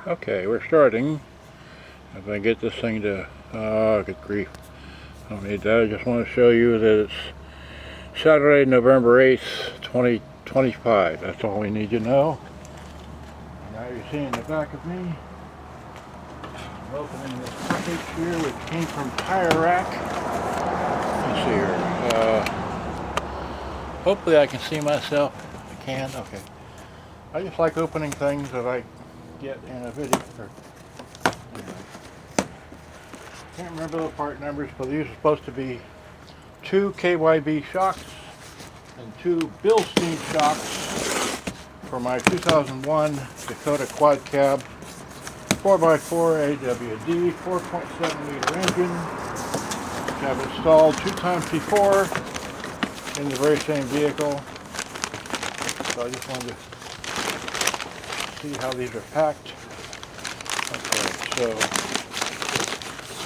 Okay, we're starting. If I get this thing to, oh, good grief. I don't need that. I just want to show you that it's Saturday, November 8th, 2025. That's all we need to know. Now you're seeing the back of me. I'm opening this package here, which came from Tire Rack. Let's see here. Hopefully I can see myself. I can. Okay. I just like opening things that I get in a video. Can't remember the part numbers, but these are supposed to be 2 KYB shocks and 2 Bilstein shocks for my 2001 Dakota quad cab 4x4 AWD 4.7 liter engine, which I've installed 2 times before in the very same vehicle. So I just wanted to see how these are packed. Okay, so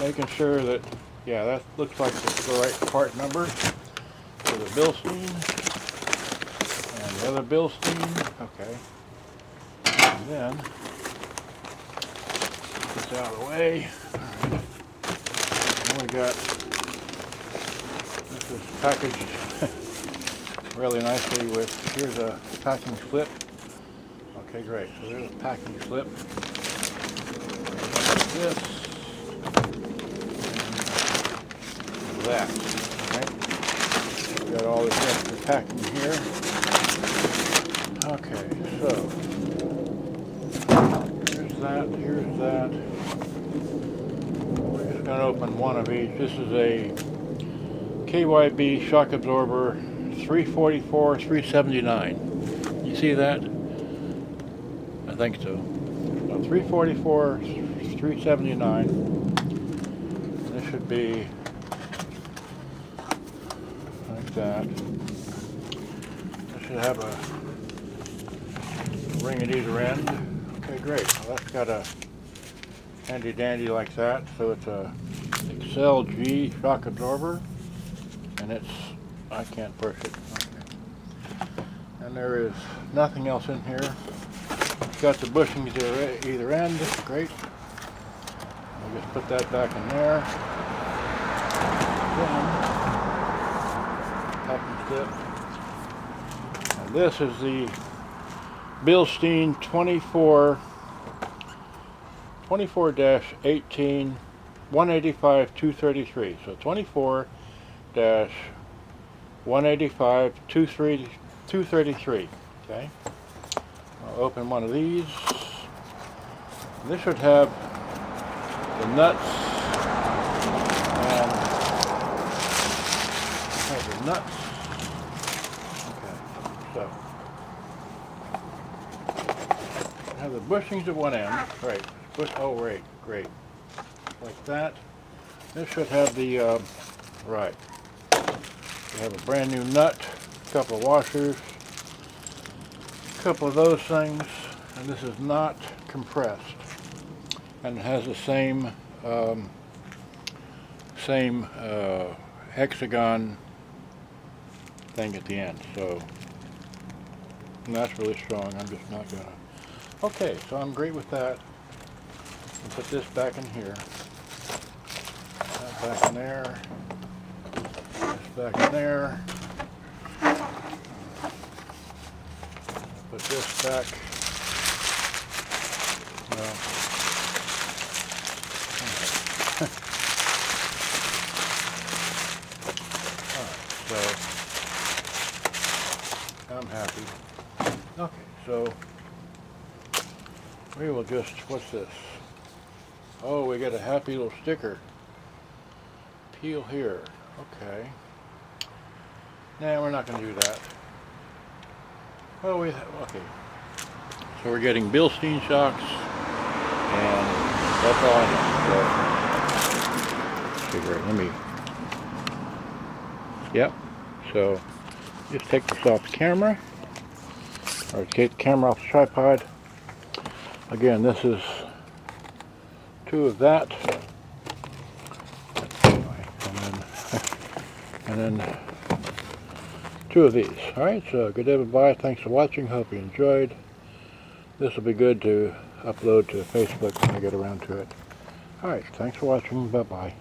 making sure that, yeah, that looks like the right part number for the Bilstein and the other Bilstein. Okay, and then get this out of the way. All right. Then we got, this is packaged really nicely with, here's a packing slip. Okay, great. So there's a packing slip. Like this. That, right? Got all this extra packing here. Okay, so here's that. We're just going to open one of each. This is a KYB shock absorber 344 379. You see that? I think so. 344 379. This should be that. This should have a ring at either end. Okay, great. Well, that's got a handy dandy like that. So it's a Excel G shock absorber, and it's, I can't push it. Okay. And there is nothing else in here. It's got the bushings at either end. Great. I'll just put that back in there. Then, packing slip. And this is the Bilstein 24-18 185 233. So 24-185 233. Okay. I'll open one of these. This should have the nuts and the nuts. So, I have the bushings at one end, right? Oh, right, great, like that. This should have the right. We have a brand new nut, a couple of washers, a couple of those things, and this is not compressed, and it has the same hexagon thing at the end. So. And that's really strong. I'm just not gonna. Okay, so I'm great with that. I'll put this back in here. That back in there. This back in there. Put this back. Well. Alright, so I'm happy. Okay, so we will just, what's this? Oh, we got a happy little sticker. Peel here. Okay. Nah, we're not going to do that. Well, okay. So we're getting Bilstein shocks, and that's all I know. So, let me. Yep. So just take this off the camera. Or take the camera off the tripod. Again, this is 2 of that, and then 2 of these. All right, so good day, bye. Thanks for watching. Hope you enjoyed. This will be good to upload to Facebook when I get around to it. Alright, thanks for watching. Bye-bye.